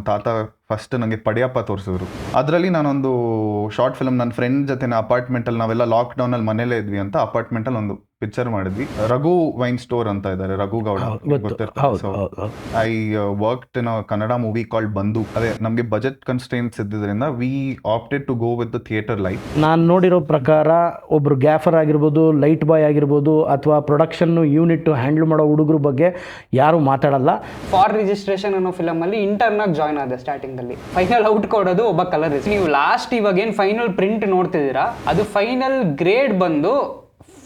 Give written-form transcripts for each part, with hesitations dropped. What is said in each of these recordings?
ತಾತ ಫಸ್ಟ್ ನನಗೆ ಪಡೆಯಪ್ಪ ತೋರಿಸಿದ್ರು. ಅದರಲ್ಲಿ ನಾನೊಂದು ಶಾರ್ಟ್ ಫಿಲ್ಮ್ ನನ್ನ ಫ್ರೆಂಡ್ ಜೊತೆ ಅಪಾರ್ಟ್ಮೆಂಟಲ್ಲಿ ನಾವೆಲ್ಲ ಲಾಕ್ಡೌನಲ್ಲಿ ಮನೇಲೇ ಇದ್ವಿ ಅಂತ ಅಪಾರ್ಟ್ಮೆಂಟಲ್ಲಿ ಒಂದು ಪಿಕ್ಚರ್ ಮಾಡಿದ್ವಿ. ರಘು ವೈನ್ ಸ್ಟೋರ್ ಅಂತ ಇದ್ದಾರೆ, ರಘು ಗೌಡ ಗೊತ್ತಿರ್ತಾರೆ. So I worked in a Kannada movie called ಬಂದು. ಅದೇ ನಮಗೆ ಬಜೆಟ್ ಕನ್ಸ್ಟ್ರೇಂಟ್ಸ್ ಇದ್ದಿದ್ದರಿಂದ we opted to go with the theatre light. ನಾನು ನೋಡಿರೋ ಪ್ರಕಾರ ಒಬ್ರು ಗ್ಯಾಫರ್ ಆಗಿರ್ಬೋದು, ಲೈಟ್ ಬಾಯ್ ಆಗಿರ್ಬೋದು, ಅಥವಾ ಪ್ರೊಡಕ್ಷನ್ ಯೂನಿಟ್ ಹ್ಯಾಂಡಲ್ ಮಾಡೋ ಹುಡುಗರ ಬಗ್ಗೆ ಯಾರು ಮಾತಾಡಲ್ಲ. ಫಾರ್ ರಿಜಿಸ್ಟ್ರೇಷನ್ ಅನ್ನೋ ಫಿಲಮಲ್ಲಿ ಇಂಟರ್ನ್ ಆಗಿ ಜಾಯ್ನ್ ಆದ. ಸ್ಟಾರ್ಟಿಂಗಲ್ಲಿ ಫೈನಲ್ ಔಟ್ ಕೊಡೋದು ಒಬ್ಬ ಕಲರಿಸ್ಟ್. ನೀವು ಲಾಸ್ಟ್ ಇವಾಗ ಏನು ಫೈನಲ್ ಪ್ರಿಂಟ್ ನೋಡ್ತಿದ್ದೀರಾ, ಅದು ಫೈನಲ್ ಗ್ರೇಡ್ ಬಂದು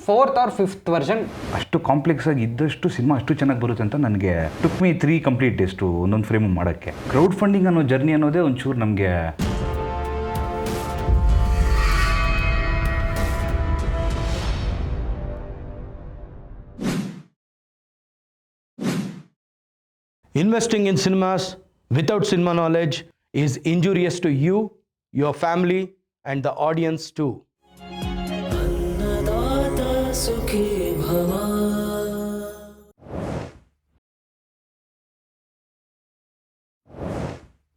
4th or 5th ವರ್ಷನ್. ಅಷ್ಟು ಕಾಂಪ್ಲೆಕ್ಸ್ ಆಗಿ ಇದ್ದಷ್ಟು ಸಿನಿಮಾ ಅಷ್ಟು ಚೆನ್ನಾಗಿ ಬರುತ್ತೆ ಅಂತ ನನಗೆ ಟುಕ್ ಮೀ 3 ಕಂಪ್ಲೀಟ್ ಡೇಸ್ ಒಂದೊಂದು ಫ್ರೇಮ್ ಮಾಡೋಕ್ಕೆ. ಕ್ರೌಡ್ ಫಂಡಿಂಗ್ ಅನ್ನೋ ಜರ್ನಿ ಅನ್ನೋದೇ ಒಂಚೂರು ನಮಗೆ Investing in cinemas without cinema knowledge is injurious to you, your family, and the audience too.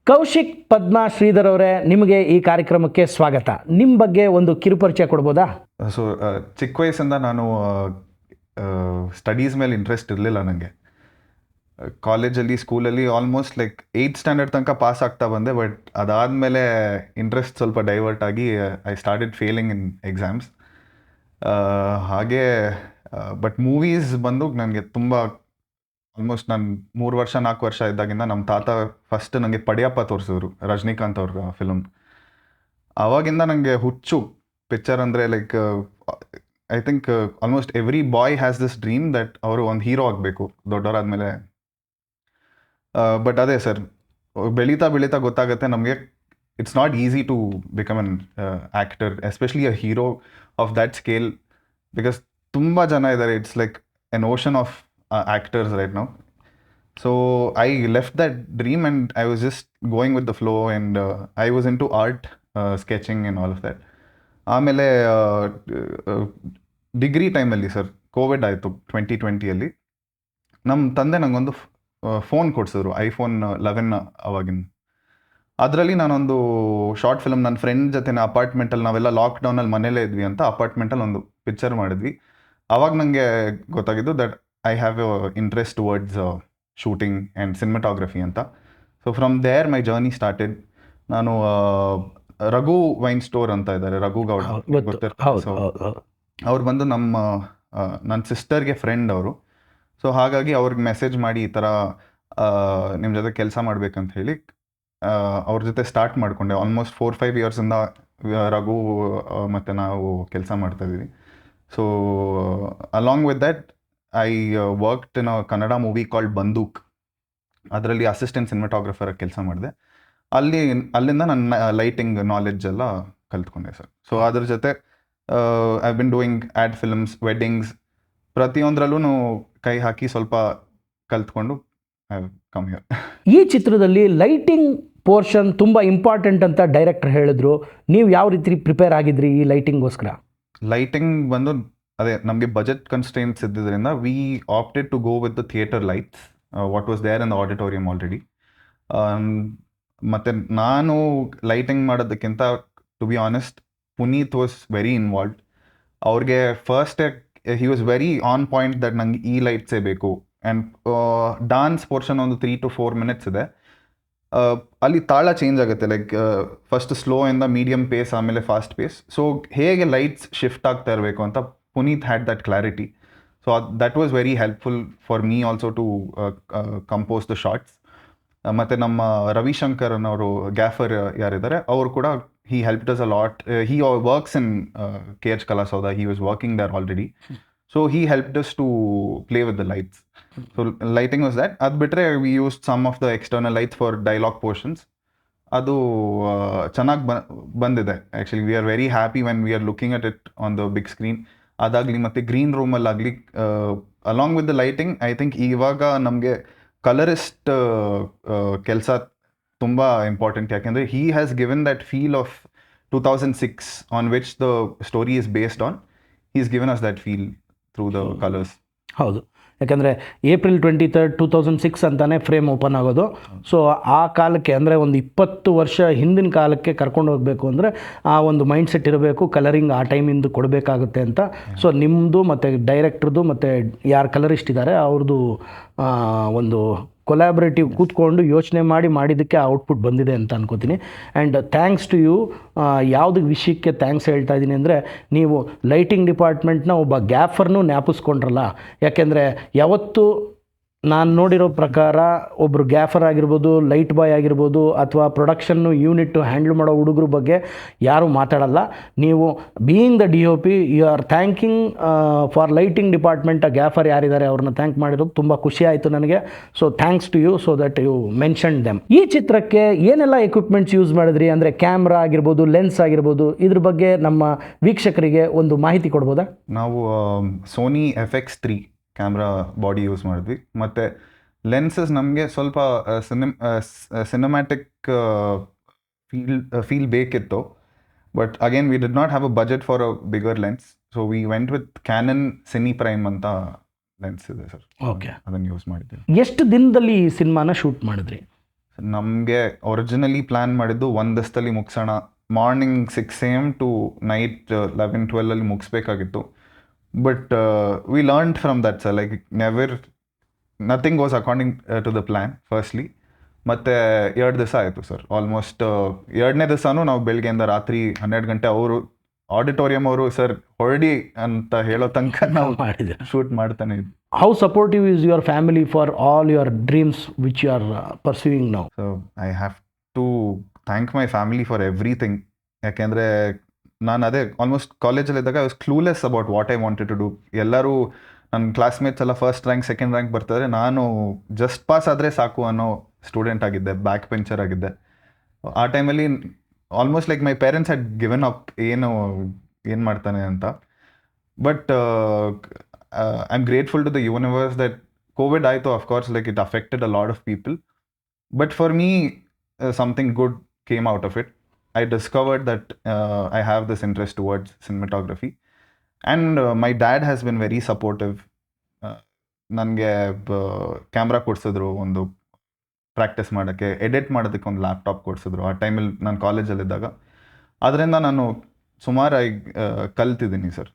Kaushik Padma Sridhar ಅವರೇ, ನಿಮಗೆ ಈ ಕಾರ್ಯಕ್ರಮಕ್ಕೆ ಸ್ವಾಗತ. ನಿಮ್ಮ ಬಗ್ಗೆ ಒಂದು ಕಿರುಪರಿಚಯ ಕೊಡ್ಬೋದಾ? ಸೊ ಚಿಕ್ಕ ವಯಸ್ಸಿಂದ ನಾನು ಸ್ಟಡೀಸ್ ಮೇಲೆ ಇಂಟ್ರೆಸ್ಟ್ ಇರಲಿಲ್ಲ ನನಗೆ. ಕಾಲೇಜಲ್ಲಿ, ಸ್ಕೂಲಲ್ಲಿ ಆಲ್ಮೋಸ್ಟ್ ಲೈಕ್ 8th ಸ್ಟ್ಯಾಂಡರ್ಡ್ ತನಕ ಪಾಸ್ ಆಗ್ತಾ ಬಂದೆ. ಬಟ್ ಅದಾದಮೇಲೆ ಇಂಟ್ರೆಸ್ಟ್ ಸ್ವಲ್ಪ ಡೈವರ್ಟ್ ಆಗಿ I started failing in exams. ಹಾಗೆ ಬಟ್ ಮೂವೀಸ್ ಬಂದು ನನಗೆ ತುಂಬ ಆಲ್ಮೋಸ್ಟ್ ನಾನು 3 ವರ್ಷ 4 ವರ್ಷ ಇದ್ದಾಗಿಂದ ನಮ್ಮ ತಾತ ಫಸ್ಟ್ ನನಗೆ ಪಡೆಯಪ್ಪ ತೋರಿಸಿದ್ರು, ರಜನಿಕಾಂತ್ ಅವ್ರ ಫಿಲಮ್. ಆವಾಗಿಂದ ನನಗೆ ಹುಚ್ಚು ಪಿಕ್ಚರ್ ಅಂದರೆ. Like I think almost every boy has this dream that ಅವರು ಒಂದು ಹೀರೋ ಆಗಬೇಕು ದೊಡ್ಡವರಾದ್ಮೇಲೆ. ಬಟ್ ಅದೇ ಸರ್, ಬೆಳೀತಾ ಬೆಳೀತಾ ಗೊತ್ತಾಗುತ್ತೆ ನಮಗೆ it's not easy to become an actor, especially a hero of that scale, because ತುಂಬ ಜನ ಇದ್ದಾರೆ. It's like an ocean of actors right now. So I left that dream and I was just going with the flow, and I was into art, sketching and all of that. ಆಮೇಲೆ degree ಟೈಮಲ್ಲಿ sir Covid ಆಯಿತು 2020. ನಮ್ಮ ತಂದೆ ನನಗೊಂದು phone ಕೊಡಿಸಿದ್ರು, iPhone 11 ಅವಾಗಿನ. ಅದರಲ್ಲಿ ನಾನೊಂದು short film ನನ್ನ ಫ್ರೆಂಡ್ ಜೊತೆ ಅಪಾರ್ಟ್ಮೆಂಟಲ್ಲಿ ನಾವೆಲ್ಲ ಲಾಕ್ಡೌನಲ್ಲಿ ಮನೇಲೇ ಇದ್ವಿ ಅಂತ ಅಪಾರ್ಟ್ಮೆಂಟಲ್ಲಿ ಒಂದು ಪಿಕ್ಚರ್ ಮಾಡಿದ್ವಿ. ಆವಾಗ ನನಗೆ ಗೊತ್ತಾಗಿದ್ದು that I have a interest towards shooting and cinematography ಅಂತ. So from there my journey started. ನಾನು ರಘು ವೈನ್ ಸ್ಟೋರ್ ಅಂತ ಇದ್ದಾರೆ, ರಘು ಗೌಡ ಗೊತ್ತಿರ್ತಾರೆ. ಸೊ ಅವ್ರು ಬಂದು ನನ್ನ ಸಿಸ್ಟರ್ಗೆ ಫ್ರೆಂಡ್ ಅವರು. ಸೊ ಹಾಗಾಗಿ ಅವ್ರಿಗೆ ಮೆಸೇಜ್ ಮಾಡಿ ಈ ಥರ ನಿಮ್ಮ ಜೊತೆ ಕೆಲಸ ಮಾಡ್ಬೇಕಂತ ಹೇಳಿ ಅವ್ರ ಜೊತೆ ಸ್ಟಾರ್ಟ್ ಮಾಡಿಕೊಂಡೆ. ಆಲ್ಮೋಸ್ಟ್ 4-5 ಇಯರ್ಸಿಂದ ರಘು ಮತ್ತು ನಾವು ಕೆಲಸ ಮಾಡ್ತಾಯಿದ್ದೀವಿ. So along with that I worked in a Kannada movie called Bandook. ಅದರಲ್ಲಿ ಅಸಿಸ್ಟೆಂಟ್ ಸಿನಿಮಾಟೋಗ್ರಫರ್ ಕೆಲಸ ಮಾಡಿದೆ. ಅಲ್ಲಿಂದ ನನ್ನ ಲೈಟಿಂಗ್ ನಾಲೆಡ್ಜ್ ಎಲ್ಲ ಕಲ್ತ್ಕೊಂಡೆ ಸರ್. ಸೊ ಅದ್ರ ಜೊತೆ I been doing add films, weddings, ಪ್ರತಿಯೊಂದರಲ್ಲೂ ಕೈ ಹಾಕಿ ಸ್ವಲ್ಪ ಕಲ್ತ್ಕೊಂಡು ಐ ಕಮ್ ಹಿಯರ್. ಈ ಚಿತ್ರದಲ್ಲಿ ಲೈಟಿಂಗ್ ಪೋರ್ಷನ್ ತುಂಬ ಇಂಪಾರ್ಟೆಂಟ್ ಅಂತ ಡೈರೆಕ್ಟರ್ ಹೇಳಿದ್ರು. ನೀವು ಯಾವ ರೀತಿ ಪ್ರಿಪೇರ್ ಆಗಿದ್ರಿ ಈ ಲೈಟಿಂಗ್ಗೋಸ್ಕರ? ಲೈಟಿಂಗ್ ಬಂದು ಅದೇ ನಮಗೆ ಬಜೆಟ್ ಕನ್ಸ್ಟ್ರೇಂಟ್ಸ್ ಇದ್ದಿದ್ದರಿಂದ we opted to go with the theatre lights, what was there in the auditorium already. ಮತ್ತು ನಾನು ಲೈಟಿಂಗ್ ಮಾಡೋದಕ್ಕಿಂತ to be honest Puneeth was very involved. ಅವ್ರಿಗೆ first he was very on point that ನಂಗೆ ಈ ಲೈಟ್ಸೇ ಬೇಕು. And dance portion ಒಂದು 3 to 4 minutes ಇದೆ. ಅಲ್ಲಿ ತಾಳ ಚೇಂಜ್ ಆಗುತ್ತೆ, ಲೈಕ್ ಫಸ್ಟ್ ಸ್ಲೋ ಇಂದ ಮೀಡಿಯಮ್ ಪೇಸ್, ಆಮೇಲೆ ಫಾಸ್ಟ್ ಪೇಸ್. ಸೊ ಹೇಗೆ ಲೈಟ್ಸ್ ಶಿಫ್ಟ್ ಆಗ್ತಾ ಇರಬೇಕು ಅಂತ Puneet had that clarity. So that was very helpful for me also to compose the shots. ಮತ್ತು ನಮ್ಮ ರವಿಶಂಕರ್ ಅನ್ನೋರು ಗ್ಯಾಫರ್ ಯಾರಿದ್ದಾರೆ ಅವರು ಕೂಡ he helped us a lot. He works in KH Kalasauda. He was working there already. So he helped us to play with the lights. So lighting was that. ಅದು ಬಿಟ್ಟರೆ we used some of the external lights for dialogue portions. ಅದು ಚೆನ್ನಾಗಿ ಬಂದಿದೆ. Actually we are very happy when we are looking at it on the big screen. ಅದಾಗಲಿ ಮತ್ತು green ರೂಮಲ್ಲಾಗಲಿ along with the lighting I think ಇವಾಗ ನಮಗೆ colourist ಕೆಲಸ ತುಂಬ ಇಂಪಾರ್ಟೆಂಟ್. ಯಾಕೆಂದರೆ he has given that feel of 2006 on which the story is based on. He is given us that feel through the colours. ಹೌದು, ಯಾಕಂದರೆ April 23, 2006 ಅಂತಾನೆ frame open ಆಗೋದು. So ಆ ಕಾಲಕ್ಕೆ ಅಂದರೆ ಒಂದು 20 ವರ್ಷ ಹಿಂದಿನ ಕಾಲಕ್ಕೆ ಕರ್ಕೊಂಡು ಹೋಗಬೇಕು ಅಂದರೆ ಆ ಒಂದು ಮೈಂಡ್ ಸೆಟ್ ಇರಬೇಕು, ಕಲರಿಂಗ್ ಆ ಟೈಮಿಂದು ಕೊಡಬೇಕಾಗುತ್ತೆ ಅಂತ. ಸೊ ನಿಮ್ಮದು ಮತ್ತು ಡೈರೆಕ್ಟ್ರದ್ದು ಮತ್ತು ಯಾರು ಕಲರಿಸ್ಟ್ ಇದ್ದಾರೆ ಅವ್ರದ್ದು ಒಂದು ಕೊಲ್ಯಾಬ್ರೇಟಿವ್ ಕೂತ್ಕೊಂಡು ಯೋಚನೆ ಮಾಡಿದ್ದಕ್ಕೆ ಔಟ್ಪುಟ್ ಬಂದಿದೆ ಅಂತ ಅನ್ಕೋತೀನಿ. And thanks to you. ಯಾವುದಕ್ಕೆ ವಿಷಯಕ್ಕೆ ಥ್ಯಾಂಕ್ಸ್ ಹೇಳ್ತಾ ಇದ್ದೀನಿ ಅಂದರೆ, ನೀವು ಲೈಟಿಂಗ್ ಡಿಪಾರ್ಟ್ಮೆಂಟ್ನ ಒಬ್ಬ ಗ್ಯಾಫರ್ನೂ ಜ್ಞಾಪಿಸ್ಕೊಂಡ್ರಲ್ಲ. ಯಾಕೆಂದರೆ ಯಾವತ್ತೂ ನಾನು ನೋಡಿರೋ ಪ್ರಕಾರ ಒಬ್ಬರು ಗ್ಯಾಫರ್ ಆಗಿರ್ಬೋದು, ಲೈಟ್ ಬಾಯ್ ಆಗಿರ್ಬೋದು, ಅಥವಾ ಪ್ರೊಡಕ್ಷನ್ನು ಯೂನಿಟ್ಟು ಹ್ಯಾಂಡ್ಲ್ ಮಾಡೋ ಹುಡುಗರ ಬಗ್ಗೆ ಯಾರೂ ಮಾತಾಡಲ್ಲ. ನೀವು being the DOP, you are thanking for lighting department gaffer ಯಾರಿದ್ದಾರೆ ಅವ್ರನ್ನ ಥ್ಯಾಂಕ್ ಮಾಡಿರೋದು ತುಂಬ ಖುಷಿ ಆಯಿತು ನನಗೆ. So thanks to you, so that you mention them. ಈ ಚಿತ್ರಕ್ಕೆ ಏನೆಲ್ಲ ಎಕ್ವಿಪ್ಮೆಂಟ್ಸ್ ಯೂಸ್ ಮಾಡಿದ್ರಿ, ಅಂದರೆ ಕ್ಯಾಮ್ರಾ ಆಗಿರ್ಬೋದು, ಲೆನ್ಸ್ ಆಗಿರ್ಬೋದು, ಇದ್ರ ಬಗ್ಗೆ ನಮ್ಮ ವೀಕ್ಷಕರಿಗೆ ಒಂದು ಮಾಹಿತಿ ಕೊಡ್ಬೋದಾ? ನಾವು Sony FX3 camera body use ಮಾಡಿದ್ವಿ. ಮತ್ತು ಲೆನ್ಸಸ್ ನಮಗೆ ಸ್ವಲ್ಪ ಸಿನಿಮ್ಯಾಟಿಕ್ ಫೀಲ್ ಬೇಕಿತ್ತು. But again we did not have a budget for a bigger lens, so we went with Canon cine prime ಅಂತ ಲೆನ್ಸ್ ಇದೆ ಸರ್. ಓಕೆ, ಅದನ್ನು ಯೂಸ್ ಮಾಡಿದ್ವಿ. ಎಷ್ಟು ದಿನದಲ್ಲಿ ಈ ಸಿನಿಮಾನ ಶೂಟ್ ಮಾಡಿದ್ರಿ? ನಮಗೆ ಒರಿಜಿನಲಿ ಪ್ಲ್ಯಾನ್ ಮಾಡಿದ್ದು ಒಂದು ದಿವಸದಲ್ಲಿ ಮುಗಿಸೋಣ. ಮಾರ್ನಿಂಗ್ 6 AM ಟು ನೈಟ್ 11-12 ಮುಗಿಸ್ಬೇಕಾಗಿತ್ತು. But we learned from that, sir. Like nothing goes according to the plan, firstly. ಮತ್ತು 2 ದಿವಸ ಆಯಿತು ಸರ್. ಆಲ್ಮೋಸ್ಟ್ 2ನೇ ದಿವಸನೂ ನಾವು ಬೆಳಗ್ಗೆಯಿಂದ ರಾತ್ರಿ 12 ಗಂಟೆ ಅವರು ಆಡಿಟೋರಿಯಂ ಅವರು ಸರ್ ಹೊರಡಿ ಅಂತ ಹೇಳೋ ತನಕ ನಾವು ಮಾಡಿದೆ, ಶೂಟ್ ಮಾಡ್ತಾನೆ ಇದ್ವಿ. How supportive is your family for all your dreams which you are pursuing now? So I have to thank my family for everything. ಯಾಕೆಂದರೆ ನಾನು ಅದೇ ಆಲ್ಮೋಸ್ಟ್ ಕಾಲೇಜಲ್ಲಿದ್ದಾಗ I was clueless about what I wanted to do. ಎಲ್ಲರೂ ನನ್ನ classmates ಎಲ್ಲ first rank, second rank ಬರ್ತಾರೆ, ನಾನು just pass ಆದರೆ ಸಾಕು ಅನ್ನೋ ಸ್ಟೂಡೆಂಟ್ ಆಗಿದ್ದೆ, ಬ್ಯಾಕ್ ಬೆಂಚರ್ ಆಗಿದ್ದೆ. ಆ ಟೈಮಲ್ಲಿ almost like my parents had given up ಏನು ಮಾಡ್ತಾನೆ ಅಂತ. But I am grateful to the universe that Covid ಆಯಿತು. Of course like it affected a lot of people, but for me something good came out of it. I discovered that I have this interest towards cinematography, and my dad has been very supportive. ನನಗೆ camera ಕೊಡಿಸಿದ್ರು, ಒಂದು practice ಮಾಡೋಕ್ಕೆ, edit ಮಾಡೋದಕ್ಕೆ ಒಂದು laptop ಕೊಡಿಸಿದ್ರು ಆ ಟೈಮಲ್ಲಿ ನಾನು ಕಾಲೇಜಲ್ಲಿದ್ದಾಗ. ಅದರಿಂದ ನಾನು ಸುಮಾರು ಕಲ್ತಿದ್ದೀನಿ sir.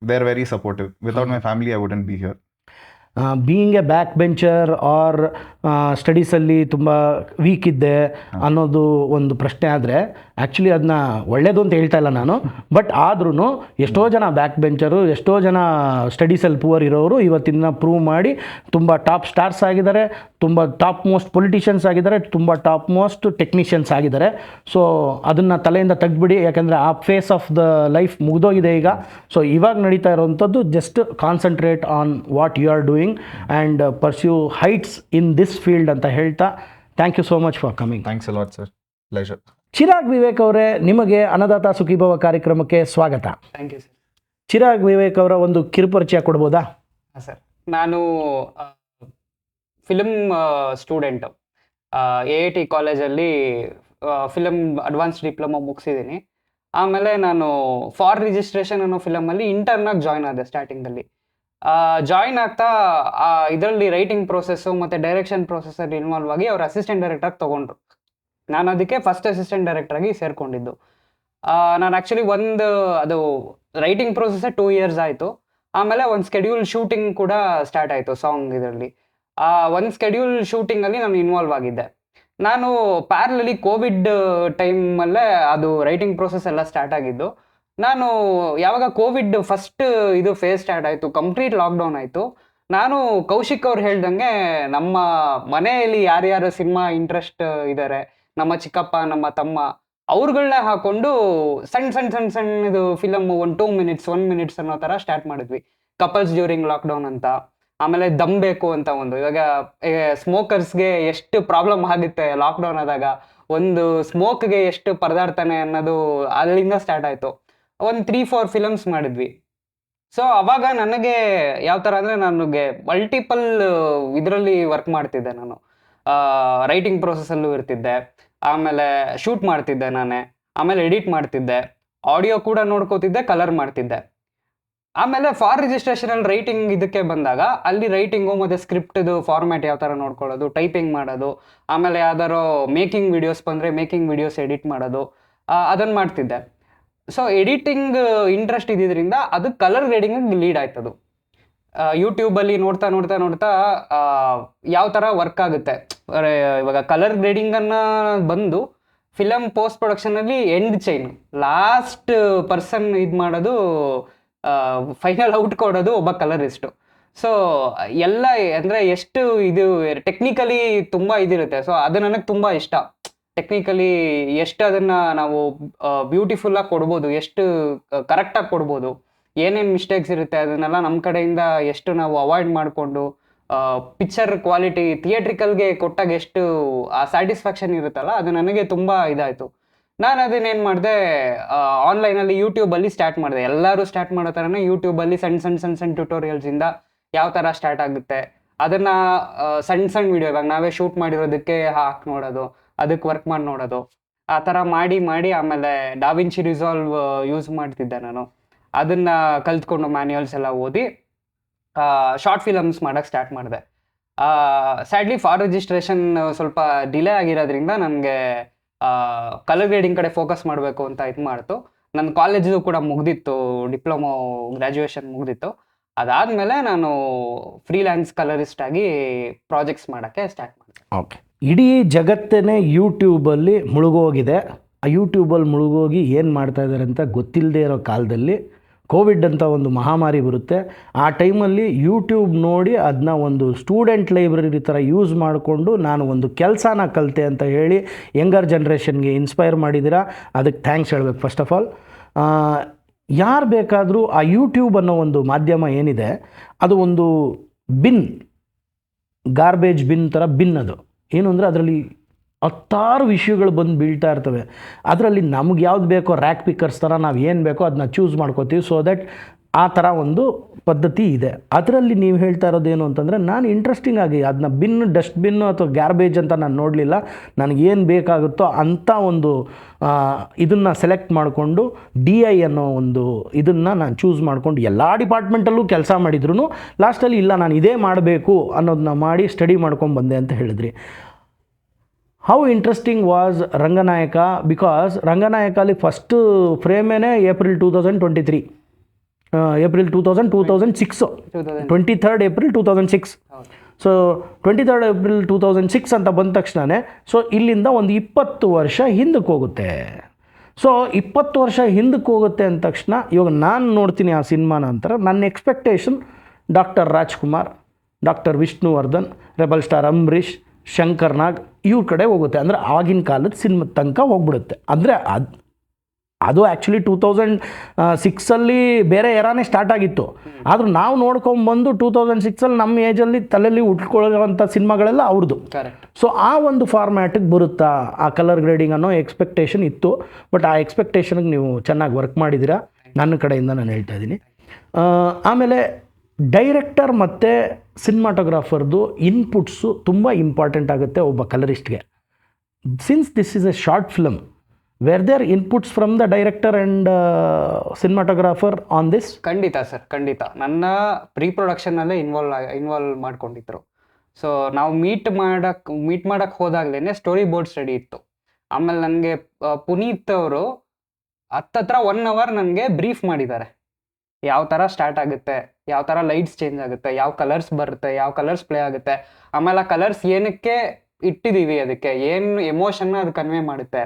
They are very supportive. Without my family I wouldn't be here. Being a back bencher or ಸ್ಟಡೀಸಲ್ಲಿ ತುಂಬ ವೀಕ್ ಇದ್ದೆ ಅನ್ನೋದು ಒಂದು ಪ್ರಶ್ನೆ ಆದರೆ, ಆ್ಯಕ್ಚುಲಿ ಅದನ್ನ ಒಳ್ಳೆಯದು ಅಂತ ಹೇಳ್ತಾ ಇಲ್ಲ ನಾನು. ಬಟ್ ಆದ್ರೂ ಎಷ್ಟೋ ಜನ ಬ್ಯಾಕ್ ಬೆಂಚರು, ಎಷ್ಟೋ ಜನ ಸ್ಟಡೀಸಲ್ಲಿ ಪುವರ್ ಇರೋರು ಇವತ್ತಿನ ಪ್ರೂವ್ ಮಾಡಿ ತುಂಬ ಟಾಪ್ ಸ್ಟಾರ್ಸ್ ಆಗಿದ್ದಾರೆ, ತುಂಬ ಟಾಪ್ ಮೋಸ್ಟ್ ಪೊಲಿಟಿಷಿಯನ್ಸ್ ಆಗಿದ್ದಾರೆ, ತುಂಬ ಟಾಪ್ ಮೋಸ್ಟ್ ಟೆಕ್ನಿಷಿಯನ್ಸ್ ಆಗಿದ್ದಾರೆ. ಸೊ ಅದನ್ನು ತಲೆಯಿಂದ ತೆಗೆದ್ಬಿಡಿ, ಯಾಕೆಂದರೆ ಆ ಫೇಸ್ ಆಫ್ ದ ಲೈಫ್ ಮುಗಿದೋಗಿದೆ ಈಗ. ಸೊ ಇವಾಗ ನಡೀತಾ ಇರೋವಂಥದ್ದು just concentrate on what you are doing and pursue heights in this field ಅಂತ ಹೇಳ್ತಾ, thank you so much for coming. Thanks a lot sir. Pleasure. Chirag Vivek ಅವರೇ, ನಿಮಗೆ ಅನ್ನದಾತ ಸುಖೀಭವ ಕಾರ್ಯಕ್ರಮಕ್ಕೆ ಸ್ವಾಗತ. Thank you sir. Chirag Vivek ಅವರ ಒಂದು ಕಿರುಪರಿಚಯ ಕೊಡ್ಬೋದಾ? ಹಾಂ ಸರ್, ನಾನು ಫಿಲಮ್ ಸ್ಟೂಡೆಂಟು. AIT ಕಾಲೇಜಲ್ಲಿ ಫಿಲಮ್ ಅಡ್ವಾನ್ಸ್ ಡಿಪ್ಲೊಮಾ ಮುಗಿಸಿದ್ದೀನಿ. ಆಮೇಲೆ ನಾನು ಫಾರ್ ರಿಜಿಸ್ಟ್ರೇಷನ್ ಅನ್ನೋ ಫಿಲಮಲ್ಲಿ ಇಂಟರ್ನಾಗಿ ಜಾಯ್ನ್ ಆದೆ. ಸ್ಟಾರ್ಟಿಂಗಲ್ಲಿ ಜಾಯ್ನ್ ಆಗ್ತಾ ಇದರಲ್ಲಿ ರೈಟಿಂಗ್ ಪ್ರೊಸೆಸ್ಸು ಮತ್ತು ಡೈರೆಕ್ಷನ್ ಪ್ರೊಸೆಸಲ್ಲಿ ಇನ್ವಾಲ್ವ್ ಆಗಿ ಅವ್ರು ಅಸಿಸ್ಟೆಂಟ್ ಡೈರೆಕ್ಟಾಗಿ ತೊಗೊಂಡ್ರು. ನಾನು ಅದಕ್ಕೆ ಫಸ್ಟ್ ಅಸಿಸ್ಟೆಂಟ್ ಡೈರೆಕ್ಟ್ರಾಗಿ ಸೇರಿಕೊಂಡಿದ್ದು. ನಾನು ಆ್ಯಕ್ಚುಲಿ ಅದು ರೈಟಿಂಗ್ ಪ್ರೊಸೆಸ್ಸೇ 2 years ಆಯಿತು. ಆಮೇಲೆ ಒಂದು ಸ್ಕೆಡ್ಯೂಲ್ ಶೂಟಿಂಗ್ ಕೂಡ ಸ್ಟಾರ್ಟ್ ಆಯಿತು ಸಾಂಗ್ ಇದರಲ್ಲಿ. ಒಂದು ಸ್ಕೆಡ್ಯೂಲ್ ಶೂಟಿಂಗಲ್ಲಿ ನಾನು ಇನ್ವಾಲ್ವ್ ಆಗಿದ್ದೆ. ನಾನು ಪ್ಯಾರಲಲ್ಲಿ ಕೋವಿಡ್ ಟೈಮಲ್ಲೇ ಅದು ರೈಟಿಂಗ್ ಪ್ರೊಸೆಸ್ ಎಲ್ಲ ಸ್ಟಾರ್ಟ್ ಆಗಿದ್ದು. ನಾನು ಯಾವಾಗ ಕೋವಿಡ್ ಫಸ್ಟ್ ಇದು ಫೇಸ್ ಸ್ಟಾರ್ಟ್ ಆಯಿತು, ಕಂಪ್ಲೀಟ್ ಲಾಕ್ಡೌನ್ ಆಯಿತು, ನಾನು ಕೌಶಿಕ್ ಅವ್ರು ಹೇಳ್ದಂಗೆ ನಮ್ಮ ಮನೆಯಲ್ಲಿ ಯಾರ್ಯಾರು ಸಿನಿಮಾ ಇಂಟ್ರೆಸ್ಟ್ ಇದ್ದಾರೆ, ನಮ್ಮ ಚಿಕ್ಕಪ್ಪ, ನಮ್ಮ ತಮ್ಮ, ಅವ್ರುಗಳನ್ನ ಹಾಕೊಂಡು ಸಣ್ಣದು ಫಿಲಮ್ 2 minutes 1 minutes ಅನ್ನೋ ಥರ ಸ್ಟಾರ್ಟ್ ಮಾಡಿದ್ವಿ. ಕಪಲ್ಸ್ ಡ್ಯೂರಿಂಗ್ ಲಾಕ್ಡೌನ್ ಅಂತ. ಆಮೇಲೆ ದಮ್ ಬೇಕು ಅಂತ ಒಂದು, ಇವಾಗ ಸ್ಮೋಕರ್ಸ್ಗೆ ಎಷ್ಟು ಪ್ರಾಬ್ಲಮ್ ಆಗುತ್ತೆ ಲಾಕ್ಡೌನ್ ಆದಾಗ, ಒಂದು ಸ್ಮೋಕ್ಗೆ ಎಷ್ಟು ಪರದಾಡ್ತಾನೆ ಅನ್ನೋದು ಅಲ್ಲಿಂದ ಸ್ಟಾರ್ಟ್ ಆಯಿತು. ಒಂದು 3-4 ಫಿಲಮ್ಸ್ ಮಾಡಿದ್ವಿ. ಸೊ ಅವಾಗ ನನಗೆ ಯಾವ ಥರ ಅಂದರೆ, ನನಗೆ ಮಲ್ಟಿಪಲ್ ಇದರಲ್ಲಿ ವರ್ಕ್ ಮಾಡ್ತಿದ್ದೆ ನಾನು. ರೈಟಿಂಗ್ ಪ್ರೊಸೆಸಲ್ಲೂ ಇರ್ತಿದ್ದೆ, ಆಮೇಲೆ ಶೂಟ್ ಮಾಡ್ತಿದ್ದೆ ನಾನೇ, ಆಮೇಲೆ ಎಡಿಟ್ ಮಾಡ್ತಿದ್ದೆ, ಆಡಿಯೋ ಕೂಡ ನೋಡ್ಕೋತಿದ್ದೆ, ಕಲರ್ ಮಾಡ್ತಿದ್ದೆ. ಆಮೇಲೆ ಫಾರ್ ರಿಜಿಸ್ಟ್ರೇಷನಲ್ಲಿ ರೈಟಿಂಗ್ ಇದಕ್ಕೆ ಬಂದಾಗ ಅಲ್ಲಿ ರೈಟಿಂಗು ಮತ್ತು ಸ್ಕ್ರಿಪ್ಟ್ದು ಫಾರ್ಮ್ಯಾಟ್ ಯಾವ ಥರ ನೋಡ್ಕೊಳ್ಳೋದು, ಟೈಪಿಂಗ್ ಮಾಡೋದು, ಆಮೇಲೆ ಯಾವ್ದಾರೋ ಮೇಕಿಂಗ್ ವಿಡಿಯೋಸ್ ಬಂದರೆ ಮೇಕಿಂಗ್ ವಿಡಿಯೋಸ್ ಎಡಿಟ್ ಮಾಡೋದು, ಅದನ್ನು ಮಾಡ್ತಿದ್ದೆ. ಸೊ ಎಡಿಟಿಂಗ್ ಇಂಟ್ರೆಸ್ಟ್ ಇದ್ದಿದ್ದರಿಂದ ಅದು ಕಲರ್ ಗ್ರೇಡಿಂಗಿಗೆ ಲೀಡ್ ಆಯ್ತದು. ಯೂಟ್ಯೂಬಲ್ಲಿ ನೋಡ್ತಾ ನೋಡ್ತಾ ನೋಡ್ತಾ ಯಾವ ಥರ ವರ್ಕ್ ಆಗುತ್ತೆ. ಇವಾಗ ಕಲರ್ ಗ್ರೇಡಿಂಗನ್ನು ಬಂದು ಫಿಲಮ್ ಪೋಸ್ಟ್ ಪ್ರೊಡಕ್ಷನಲ್ಲಿ ಎಂಡ್ ಚೈನ್ ಲಾಸ್ಟ್ ಪರ್ಸನ್ ಇದು ಮಾಡೋದು, ಫೈನಲ್ ಔಟ್ ಕೊಡೋದು ಒಬ್ಬ ಕಲರಿಸ್ಟು. ಸೊ ಎಲ್ಲ ಅಂದರೆ ಎಷ್ಟು ಇದು ಟೆಕ್ನಿಕಲಿ ತುಂಬ ಇದಿರುತ್ತೆ. ಸೊ ಅದು ನನಗೆ ತುಂಬ ಇಷ್ಟ. ಟೆಕ್ನಿಕಲಿ ಎಷ್ಟು ಅದನ್ನು ನಾವು ಬ್ಯೂಟಿಫುಲ್ಲಾಗಿ ಕೊಡ್ಬೋದು, ಎಷ್ಟು ಕರೆಕ್ಟಾಗಿ ಕೊಡ್ಬೋದು, ಏನೇನು ಮಿಸ್ಟೇಕ್ಸ್ ಇರುತ್ತೆ ಅದನ್ನೆಲ್ಲ ನಮ್ಮ ಕಡೆಯಿಂದ ಎಷ್ಟು ನಾವು ಅವಾಯ್ಡ್ ಮಾಡಿಕೊಂಡು ಪಿಕ್ಚರ್ ಕ್ವಾಲಿಟಿ ಥಿಯೇಟ್ರಿಕಲ್ಗೆ ಕೊಟ್ಟಾಗ ಎಷ್ಟು ಆ ಸ್ಯಾಟಿಸ್ಫ್ಯಾಕ್ಷನ್ ಇರುತ್ತಲ್ಲ, ಅದು ನನಗೆ ತುಂಬ ಇದಾಯಿತು. ನಾನು ಅದನ್ನೇನು ಮಾಡಿದೆ, ಆನ್ಲೈನಲ್ಲಿ ಯೂಟ್ಯೂಬಲ್ಲಿ ಸ್ಟಾರ್ಟ್ ಮಾಡಿದೆ. ಎಲ್ಲರೂ ಸ್ಟಾರ್ಟ್ ಮಾಡೋ ಥರನೇ ಯೂಟ್ಯೂಬಲ್ಲಿ ಸಣ್ಣ ಟ್ಯುಟೋರಿಯಲ್ಸಿಂದ ಯಾವ ಥರ ಸ್ಟಾರ್ಟ್ ಆಗುತ್ತೆ ಅದನ್ನು ಸಣ್ಣ ವಿಡಿಯೋ ಇವಾಗ ನಾವೇ ಶೂಟ್ ಮಾಡಿರೋದಕ್ಕೆ ಹಾಕಿ ನೋಡೋದು, ಅದಕ್ಕೆ ವರ್ಕ್ ಮಾಡಿ ನೋಡೋದು, ಆ ಥರ ಮಾಡಿ ಆಮೇಲೆ ಡಾವಿನ್ಚಿ ರಿಸಾಲ್ವ್ ಯೂಸ್ ಮಾಡ್ತಿದ್ದೆ ನಾನು. ಅದನ್ನು ಕಲ್ತ್ಕೊಂಡು ಮ್ಯಾನ್ಯುಯಲ್ಸ್ ಎಲ್ಲ ಓದಿ ಶಾರ್ಟ್ ಫಿಲಮ್ಸ್ ಮಾಡೋಕ್ಕೆ ಸ್ಟಾರ್ಟ್ ಮಾಡಿದೆ. ಸ್ಯಾಡ್ಲಿ ಫಾರ್ ರಿಜಿಸ್ಟ್ರೇಷನ್ ಸ್ವಲ್ಪ ಡಿಲೇ ಆಗಿರೋದ್ರಿಂದ ನನಗೆ ಕಲರ್ ಗ್ರೇಡಿಂಗ್ ಕಡೆ ಫೋಕಸ್ ಮಾಡಬೇಕು ಅಂತ ಇದು ಮಾಡ್ತು. ನನ್ನ ಕಾಲೇಜು ಕೂಡ ಮುಗ್ದಿತ್ತು, ಡಿಪ್ಲೊಮೊ ಗ್ರ್ಯಾಜುಯೇಷನ್ ಮುಗ್ದಿತ್ತು. ಅದಾದಮೇಲೆ ನಾನು ಫ್ರೀಲ್ಯಾನ್ಸ್ ಕಲರಿಸ್ಟ್ ಆಗಿ ಪ್ರಾಜೆಕ್ಟ್ಸ್ ಮಾಡೋಕ್ಕೆ ಸ್ಟಾರ್ಟ್ ಮಾಡಿದೆ. ಓಕೆ, ಇಡೀ ಜಗತ್ತೇ ಯೂಟ್ಯೂಬಲ್ಲಿ ಮುಳುಗೋಗಿದೆ. ಆ ಯೂಟ್ಯೂಬಲ್ಲಿ ಮುಳುಗೋಗಿ ಏನು ಮಾಡ್ತಾ ಇದ್ದಾರೆ ಅಂತ ಗೊತ್ತಿಲ್ಲದೆ ಇರೋ ಕಾಲದಲ್ಲಿ ಕೋವಿಡ್ ಅಂತ ಒಂದು ಮಹಾಮಾರಿ ಬರುತ್ತೆ. ಆ ಟೈಮಲ್ಲಿ ಯೂಟ್ಯೂಬ್ ನೋಡಿ ಅದನ್ನ ಒಂದು ಸ್ಟೂಡೆಂಟ್ ಲೈಬ್ರರಿ ಥರ ಯೂಸ್ ಮಾಡಿಕೊಂಡು ನಾನು ಒಂದು ಕೆಲಸನ ಕಲಿತೆ ಅಂತ ಹೇಳಿ ಯಂಗರ್ ಜನ್ರೇಷನ್ಗೆ ಇನ್ಸ್ಪೈರ್ ಮಾಡಿದ್ದೀರಾ. ಅದಕ್ಕೆ ಥ್ಯಾಂಕ್ಸ್ ಹೇಳಬೇಕು ಫಸ್ಟ್ ಆಫ್ ಆಲ್. ಯಾರು ಬೇಕಾದರೂ ಆ ಯೂಟ್ಯೂಬ್ ಅನ್ನೋ ಒಂದು ಮಾಧ್ಯಮ ಏನಿದೆ ಅದು ಒಂದು ಬಿನ್, ಗಾರ್ಬೇಜ್ ಬಿನ್ ಥರ ಬಿನ್. ಅದು ಏನು ಅಂದರೆ ಅದರಲ್ಲಿ 10 ವಿಷಯಗಳು ಬಂದು ಬೀಳ್ತಾ ಇರ್ತವೆ. ಅದರಲ್ಲಿ ನಮ್ಗೆ ಯಾವ್ದು ಬೇಕೋ ರ್ಯಾಕ್ ಪಿಕ್ಕರ್ಸ್ ಥರ ನಾವು ಏನು ಬೇಕೋ ಅದನ್ನ ಚೂಸ್ ಮಾಡ್ಕೋತೀವಿ. ಸೊ ದಟ್ ಆ ಥರ ಒಂದು ಪದ್ಧತಿ ಇದೆ. ಅದರಲ್ಲಿ ನೀವು ಹೇಳ್ತಾ ಇರೋದೇನು ಅಂತಂದರೆ, ನಾನು ಇಂಟ್ರೆಸ್ಟಿಂಗ್ ಆಗಿ ಅದನ್ನ ಡಸ್ಟ್ಬಿನ್ನು ಅಥವಾ ಗ್ಯಾರ್ಬೇಜ್ ಅಂತ ನಾನು ನೋಡಲಿಲ್ಲ. ನನಗೇನು ಬೇಕಾಗುತ್ತೋ ಅಂಥ ಒಂದು ಇದನ್ನು ಸೆಲೆಕ್ಟ್ ಮಾಡಿಕೊಂಡು DI ಅನ್ನೋ ಒಂದು ಇದನ್ನು ನಾನು ಚೂಸ್ ಮಾಡಿಕೊಂಡು ಎಲ್ಲ ಡಿಪಾರ್ಟ್ಮೆಂಟಲ್ಲೂ ಕೆಲಸ ಮಾಡಿದ್ರು ಲಾಸ್ಟಲ್ಲಿ ಇಲ್ಲ ನಾನು ಇದೇ ಮಾಡಬೇಕು ಅನ್ನೋದನ್ನ ಮಾಡಿ ಸ್ಟಡಿ ಮಾಡ್ಕೊಂಡು ಬಂದೆ ಅಂತ ಹೇಳಿದ್ರಿ. How interesting was Ranganayaka? Because ರಂಗನಾಯಕಲ್ಲಿ ಫಸ್ಟ್ ಫ್ರೇಮೇನೆ April 2023, April 2006, 23rd April 2006. So 23rd April 2006 ಅಂತ ಬಂದ ತಕ್ಷಣವೇ ಸೊ ಇಲ್ಲಿಂದ ಒಂದು 20 ವರ್ಷ ಹಿಂದಕ್ಕೆ ಹೋಗುತ್ತೆ. ಸೊ 20 ವರ್ಷ ಹಿಂದಕ್ಕೆ ಹೋಗುತ್ತೆ ಅಂದ ತಕ್ಷಣ ಇವಾಗ ನಾನು ನೋಡ್ತೀನಿ ಆ ಸಿನಿಮಾನ ಅಂತಾರೆ, ನನ್ನ expectation doctor Rajkumar, doctor Vishnuvardhan, rebel star Ambareesh, Shankar Nag ಇವ್ರ ಕಡೆ ಹೋಗುತ್ತೆ. ಅಂದರೆ ಆಗಿನ ಕಾಲದ ಸಿನಿಮಾ ತನಕ ಹೋಗ್ಬಿಡುತ್ತೆ. ಅಂದರೆ ಅದು ಆ್ಯಕ್ಚುಲಿ 2006 ಬೇರೆ ಎರಾನೇ ಸ್ಟಾರ್ಟ್ ಆಗಿತ್ತು. ಆದರೂ ನಾವು ನೋಡ್ಕೊಂಬಂದು 2006 ನಮ್ಮ ಏಜಲ್ಲಿ ತಲೆಯಲ್ಲಿ ಉಟ್ಕೊಳ್ಳೋವಂಥ ಸಿನಿಮಾಗಳೆಲ್ಲ ಅವ್ರದ್ದು. ಸೊ ಆ ಒಂದು ಫಾರ್ಮ್ಯಾಟಿಗೆ ಬರುತ್ತಾ ಆ ಕಲರ್ ಗ್ರೇಡಿಂಗ್ ಅನ್ನೋ ಎಕ್ಸ್ಪೆಕ್ಟೇಷನ್ ಇತ್ತು. ಬಟ್ ಆ ಎಕ್ಸ್ಪೆಕ್ಟೇಷನ್ಗೆ ನೀವು ಚೆನ್ನಾಗಿ ವರ್ಕ್ ಮಾಡಿದ್ದೀರಾ, ನನ್ನ ಕಡೆಯಿಂದ ನಾನು ಹೇಳ್ತಾ ಇದ್ದೀನಿ. ಆಮೇಲೆ ಡೈರೆಕ್ಟರ್ ಮತ್ತು ಸಿನಿಮಾಟೋಗ್ರಾಫರ್ದು ಇನ್ಪುಟ್ಸು ತುಂಬ ಇಂಪಾರ್ಟೆಂಟ್ ಆಗುತ್ತೆ ಒಬ್ಬ ಕಲರಿಸ್ಟ್ಗೆ. Since this is a short film, where there inputs from the director and cinematographer on this? ಖಂಡಿತ ಸರ್, ಖಂಡಿತ. ನನ್ನ ಪ್ರೀ ಪ್ರೊಡಕ್ಷನಲ್ಲೇ ಇನ್ವಾಲ್ವ್ ಮಾಡ್ಕೊಂಡಿದ್ರು. ಸೊ ನಾವು ಮೀಟ್ ಮಾಡಕ್ಕೆ ಹೋದಾಗಲೇ ಸ್ಟೋರಿ ಬೋರ್ಡ್ಸ್ ರೆಡಿ ಇತ್ತು. ಆಮೇಲೆ ನನಗೆ ಪುನೀತ್ ಅವರು ಹತ್ತತ್ರ 1 hour ನನಗೆ ಬ್ರೀಫ್ ಮಾಡಿದ್ದಾರೆ. ಯಾವ ಥರ ಸ್ಟಾರ್ಟ್ ಆಗುತ್ತೆ, ಯಾವ ಥರ ಲೈಟ್ಸ್ ಚೇಂಜ್ ಆಗುತ್ತೆ, ಯಾವ ಕಲರ್ಸ್ ಬರುತ್ತೆ, ಯಾವ ಕಲರ್ಸ್ ಪ್ಲೇ ಆಗುತ್ತೆ, ಆಮೇಲೆ ಆ ಕಲರ್ಸ್ ಏನಕ್ಕೆ ಇಟ್ಟಿದ್ದೀವಿ, ಅದಕ್ಕೆ ಏನು ಎಮೋಷನ್ನ ಅದು ಕನ್ವೆ ಮಾಡುತ್ತೆ,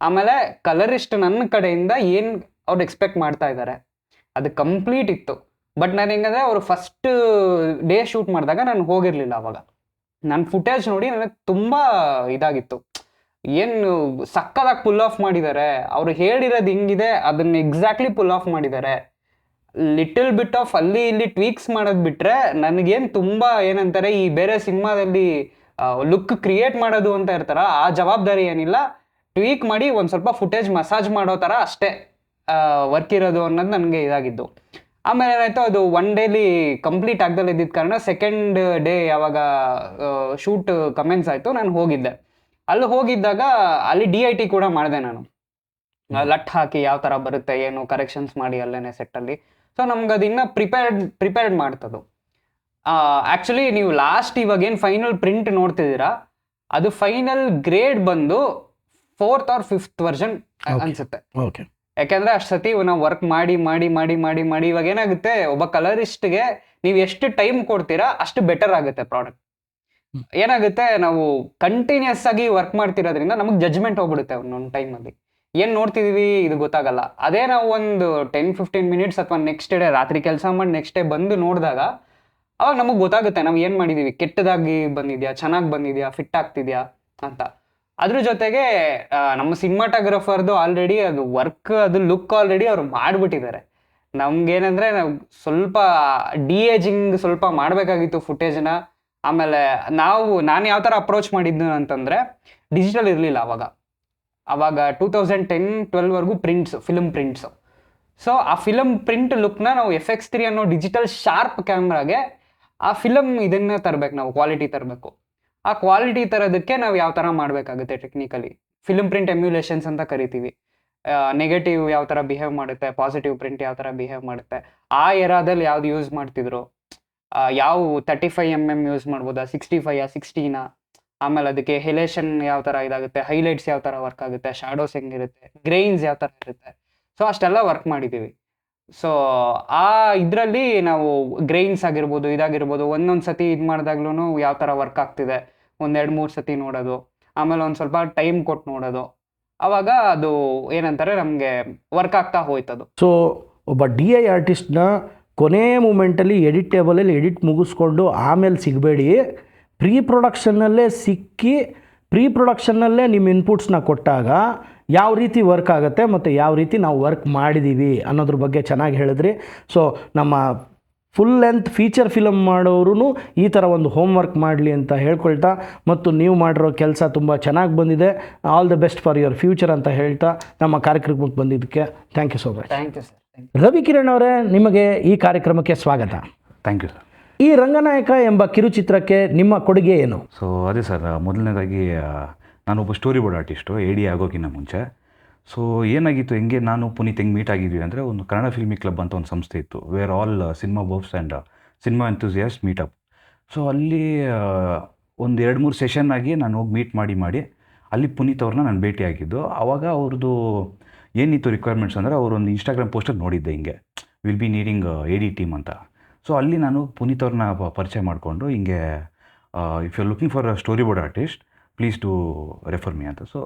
ಆಮೇಲೆ ಕಲರಿಸ್ಟ್ ನನ್ನ ಕಡೆಯಿಂದ ಏನು ಅವ್ರು ಎಕ್ಸ್ಪೆಕ್ಟ್ ಮಾಡ್ತಾ ಇದ್ದಾರೆ, ಅದು ಕಂಪ್ಲೀಟ್ ಇತ್ತು. ಬಟ್ ನಾನು ಹೆಂಗಂದರೆ ಅವರು ಫಸ್ಟ್ ಡೇ ಶೂಟ್ ಮಾಡಿದಾಗ ನಾನು ಹೋಗಿರಲಿಲ್ಲ. ಅವಾಗ ನನ್ನ ಫುಟೇಜ್ ನೋಡಿ ನನಗೆ ತುಂಬ ಇದಾಗಿತ್ತು. ಏನು ಸಕ್ಕದಾಗಿ ಪುಲ್ ಆಫ್ ಮಾಡಿದ್ದಾರೆ, ಅವರು ಹೇಳಿರೋದು ಹಿಂಗಿದೆ ಅದನ್ನ ಎಕ್ಸಾಕ್ಟ್ಲಿ ಪುಲ್ ಆಫ್ ಮಾಡಿದ್ದಾರೆ. ಲಿಟಲ್ ಬಿಟ್ ಆಫ್ ಅಲ್ಲಿ ಇಲ್ಲಿ ಟ್ವೀಕ್ಸ್ ಮಾಡೋದು ಬಿಟ್ಟರೆ ನನಗೇನು ತುಂಬ ಏನಂತಾರೆ ಈ ಬೇರೆ ಸಿನಿಮಾದಲ್ಲಿ ಲುಕ್ ಕ್ರಿಯೇಟ್ ಮಾಡೋದು ಅಂತ ಇರ್ತಾರ, ಆ ಜವಾಬ್ದಾರಿ ಏನಿಲ್ಲ. ಟ್ವೀಕ್ ಮಾಡಿ ಒಂದು ಸ್ವಲ್ಪ ಫುಟೇಜ್ ಮಸಾಜ್ ಮಾಡೋ ಥರ ಅಷ್ಟೇ ವರ್ಕ್ ಇರೋದು ಅನ್ನೋದು ನನಗೆ ಇದಾಗಿದ್ದು. ಆಮೇಲೆ ಏನಾಯಿತು, ಅದು 1 ಡೇಲಿ ಕಂಪ್ಲೀಟ್ ಆಗ್ದಲ್ಲ ಇದ್ದಿದ್ದ ಕಾರಣ ಸೆಕೆಂಡ್ ಡೇ ಯಾವಾಗ ಶೂಟ್ ಕಮೆನ್ಸ್ ಆಯಿತು ನಾನು ಹೋಗಿದ್ದೆ. ಅಲ್ಲಿ ಹೋಗಿದ್ದಾಗ ಅಲ್ಲಿ DIT ಕೂಡ ಮಾಡಿದೆ ನಾನು. ಲಟ್ ಹಾಕಿ ಯಾವ ಥರ ಬರುತ್ತೆ ಏನು ಕರೆಕ್ಷನ್ಸ್ ಮಾಡಿ ಅಲ್ಲೇನೆ ಸೆಟ್ಟಲ್ಲಿ. ಸೊ ನಮ್ಗೆ ಅದು ಇನ್ನೂ ಪ್ರಿಪೇರ್ಡ್ ಮಾಡ್ತದು. ಆ್ಯಕ್ಚುಲಿ ನೀವು ಲಾಸ್ಟ್ ಇವಾಗ ಏನು ಫೈನಲ್ ಪ್ರಿಂಟ್ ನೋಡ್ತಿದ್ದೀರಾ ಅದು ಫೈನಲ್ ಗ್ರೇಡ್ ಬಂದು 4th or 5th ವರ್ಷನ್ ಅನ್ಸುತ್ತೆ. ಓಕೆ. ಯಾಕೆಂದ್ರೆ ಅಷ್ಟು ಸತಿ ನಾವು ವರ್ಕ್ ಮಾಡಿ ಮಾಡಿ ಮಾಡಿ ಮಾಡಿ ಮಾಡಿ ಇವಾಗ ಏನಾಗುತ್ತೆ, ಒಬ್ಬ ಕಲರಿಸ್ಟ್ಗೆ ನೀವು ಎಷ್ಟು ಟೈಮ್ ಕೊಡ್ತೀರಾ ಅಷ್ಟು ಬೆಟರ್ ಆಗುತ್ತೆ ಪ್ರಾಡಕ್ಟ್. ಏನಾಗುತ್ತೆ, ನಾವು ಕಂಟಿನ್ಯೂಸ್ ಆಗಿ ವರ್ಕ್ ಮಾಡ್ತಿರೋದ್ರಿಂದ ನಮಗೆ ಜಜ್ಮೆಂಟ್ ಹೋಗ್ಬಿಡುತ್ತೆ ಒಂದೊಂದು ಟೈಮಲ್ಲಿ. ಏನು ನೋಡ್ತಿದೀವಿ ಇದು ಗೊತ್ತಾಗಲ್ಲ. ಅದೇ ನಾವು ಒಂದು 10-15 ಮಿನಿಟ್ಸ್ ಅಥವಾ ನೆಕ್ಸ್ಟ್ ಡೇ ರಾತ್ರಿ ಕೆಲಸ ಮಾಡಿ ನೆಕ್ಸ್ಟ್ ಡೇ ಬಂದು ನೋಡಿದಾಗ ಅವಾಗ ನಮಗೆ ಗೊತ್ತಾಗುತ್ತೆ ನಾವು ಏನು ಮಾಡಿದೀವಿ, ಕೆಟ್ಟದಾಗಿ ಬಂದಿದ್ಯಾ, ಚೆನ್ನಾಗಿ ಬಂದಿದ್ಯಾ, ಫಿಟ್ ಆಗ್ತಿದ್ಯಾ ಅಂತ. ಅದ್ರ ಜೊತೆಗೆ ನಮ್ಮ ಸಿನಿಮಾಟೋಗ್ರಫರ್ದು ಆಲ್ರೆಡಿ ಅದು ವರ್ಕ್, ಅದು ಲುಕ್ ಆಲ್ರೆಡಿ ಅವ್ರು ಮಾಡಿಬಿಟ್ಟಿದ್ದಾರೆ. ನಮ್ಗೇನಂದರೆ ನಾವು ಸ್ವಲ್ಪ ಡಿ-ಏಜಿಂಗ್ ಸ್ವಲ್ಪ ಮಾಡಬೇಕಾಗಿತ್ತು ಫುಟೇಜ್ನ. ಆಮೇಲೆ ನಾನು ಯಾವ ಥರ ಅಪ್ರೋಚ್ ಮಾಡಿದ್ದು ಅಂತಂದರೆ, ಡಿಜಿಟಲ್ ಇರಲಿಲ್ಲ ಅವಾಗ 2010-12 ಫಿಲ್ಮ್ ಪ್ರಿಂಟ್ಸು. ಸೊ ಆ ಫಿಲಮ್ ಪ್ರಿಂಟ್ ಲುಕ್ನ ನಾವು FX3 ಅನ್ನೋ ಡಿಜಿಟಲ್ ಶಾರ್ಪ್ ಕ್ಯಾಮ್ರಾಗೆ ಆ ಫಿಲಮ್ ಇದನ್ನು ತರಬೇಕು, ನಾವು ಕ್ವಾಲಿಟಿ ತರಬೇಕು. ಆ ಕ್ವಾಲಿಟಿ ತರೋದಕ್ಕೆ ನಾವು ಯಾವ ಥರ ಮಾಡಬೇಕಾಗುತ್ತೆ ಟೆಕ್ನಿಕಲಿ, ಫಿಲ್ಮ್ ಪ್ರಿಂಟ್ ಎಮ್ಯುಲೇಷನ್ಸ್ ಅಂತ ಕರಿತೀವಿ. ನೆಗೆಟಿವ್ ಯಾವ ಥರ ಬಿಹೇವ್ ಮಾಡುತ್ತೆ, ಪಾಸಿಟಿವ್ ಪ್ರಿಂಟ್ ಯಾವ ಥರ ಬಿಹೇವ್ ಮಾಡುತ್ತೆ, ಆ ಎರಾದಲ್ಲಿ ಯಾವ್ದು ಯೂಸ್ ಮಾಡ್ತಿದ್ರು, ಯಾವ 35mm ಯೂಸ್ ಮಾಡ್ಬೋದಾ, 65 60 ಆಮೇಲೆ ಅದಕ್ಕೆ ಹೆಲೇಷನ್ ಯಾವ ಥರ ಇದಾಗುತ್ತೆ, ಹೈಲೈಟ್ಸ್ ಯಾವ ಥರ ವರ್ಕ್ ಆಗುತ್ತೆ, ಶಾಡೋಸ್ ಹೆಂಗಿರುತ್ತೆ, ಗ್ರೈನ್ಸ್ ಯಾವ ಥರ ಇರುತ್ತೆ. ಸೊ ಅಷ್ಟೆಲ್ಲ ವರ್ಕ್ ಮಾಡಿದ್ದೀವಿ. ಸೊ ಆ ಇದರಲ್ಲಿ ನಾವು ಗ್ರೈನ್ಸ್ ಆಗಿರ್ಬೋದು, ಇದಾಗಿರ್ಬೋದು, ಒಂದೊಂದು ಸತಿ ಇದು ಮಾಡಿದಾಗ್ಲೂ ಯಾವ ಥರ ವರ್ಕ್ ಆಗ್ತಿದೆ 1-2-3 ಸತಿ ನೋಡೋದು, ಆಮೇಲೆ ಒಂದು ಸ್ವಲ್ಪ ಟೈಮ್ ಕೊಟ್ಟು ನೋಡೋದು. ಆವಾಗ ಅದು ಏನಂತಾರೆ ನಮಗೆ ವರ್ಕ್ ಆಗ್ತಾ ಹೋಯ್ತದು. ಸೊ ಒಬ್ಬ DI ಆರ್ಟಿಸ್ಟ್ನ ಕೊನೆ ಮೂಮೆಂಟಲ್ಲಿ ಟೇಬಲಲ್ಲಿ ಎಡಿಟ್ ಮುಗಿಸ್ಕೊಂಡು ಆಮೇಲೆ ಸಿಗಬೇಡಿ, ಪ್ರೀ ಪ್ರೊಡಕ್ಷನ್ನಲ್ಲೇ ಸಿಕ್ಕಿ ಪ್ರೀ ಪ್ರೊಡಕ್ಷನ್ನಲ್ಲೇ ನಿಮ್ಮ ಇನ್ಪುಟ್ಸ್ನ ಕೊಟ್ಟಾಗ ಯಾವ ರೀತಿ ವರ್ಕ್ ಆಗುತ್ತೆ ಮತ್ತು ಯಾವ ರೀತಿ ನಾವು ವರ್ಕ್ ಮಾಡಿದ್ದೀವಿ ಅನ್ನೋದ್ರ ಬಗ್ಗೆ ಚೆನ್ನಾಗಿ ಹೇಳಿದ್ರಿ. ಸೊ ನಮ್ಮ ಫುಲ್ ಲೆಂತ್ ಫೀಚರ್ ಫಿಲಮ್ ಮಾಡೋರು ಈ ಥರ ಒಂದು ಹೋಮ್ ವರ್ಕ್ ಮಾಡಲಿ ಅಂತ ಹೇಳ್ಕೊಳ್ತಾ, ಮತ್ತು ನೀವು ಮಾಡಿರೋ ಕೆಲಸ ತುಂಬ ಚೆನ್ನಾಗಿ ಬಂದಿದೆ, all the best for your future ಅಂತ ಹೇಳ್ತಾ ನಮ್ಮ ಕಾರ್ಯಕ್ರಮಕ್ಕೆ ಬಂದಿದ್ದಕ್ಕೆ thank you so much. Thank you sir. Ravi Kiran ಅವರೇ, ನಿಮಗೆ ಈ ಕಾರ್ಯಕ್ರಮಕ್ಕೆ ಸ್ವಾಗತ. Thank you sir. ಈ ರಂಗನಾಯಕ ಎಂಬ ಕಿರುಚಿತ್ರಕ್ಕೆ ನಿಮ್ಮ ಕೊಡುಗೆ ಏನು? ಸೊ ಅದೇ ಸರ್, ಮೊದಲನೇದಾಗಿ ನಾನೊಬ್ಬ ಸ್ಟೋರಿ ಬೋರ್ಡ್ ಆರ್ಟಿಸ್ಟು AD ಆಗೋಕ್ಕಿಂತ ಮುಂಚೆ. ಸೊ ಏನಾಗಿತ್ತು, ನಾನು ಪುನೀತ್ ಹೆಂಗೆ ಮೀಟ್ ಆಗಿದ್ವಿ ಅಂದರೆ, ಒಂದು ಕನ್ನಡ ಫಿಲ್ಮಿ ಕ್ಲಬ್ ಅಂತ ಒಂದು ಸಂಸ್ಥೆ ಇತ್ತು, where all cinema buffs and cinema enthusiast meetup. So ಅಲ್ಲಿ ಒಂದು 2-3 ಸೆಷನ್ ಆಗಿ ನಾನು ಹೋಗಿ ಮೀಟ್ ಮಾಡಿ ಅಲ್ಲಿ ಪುನೀತ್ ಅವ್ರನ್ನ ನಾನು ಭೇಟಿ ಆಗಿದ್ದು. ಆವಾಗ ಅವ್ರದ್ದು ಏನಿತ್ತು ರಿಕ್ವೈರ್ಮೆಂಟ್ಸ್ ಅಂದರೆ, ಅವರೊಂದು ಇನ್ಸ್ಟಾಗ್ರಾಮ್ ಪೋಸ್ಟಲ್ಲಿ ನೋಡಿದ್ದೆ, ಹಿಂಗೆ will be needing AD team ಅಂತ. ಸೊ ಅಲ್ಲಿ ನಾನು ಪುನೀತ್ ಅವ್ರನ್ನ ಪರಿಚಯ ಮಾಡಿಕೊಂಡು, ಹಿಂಗೆ if you are looking for a story board artist please to refer me ಅಂತ. ಸೊ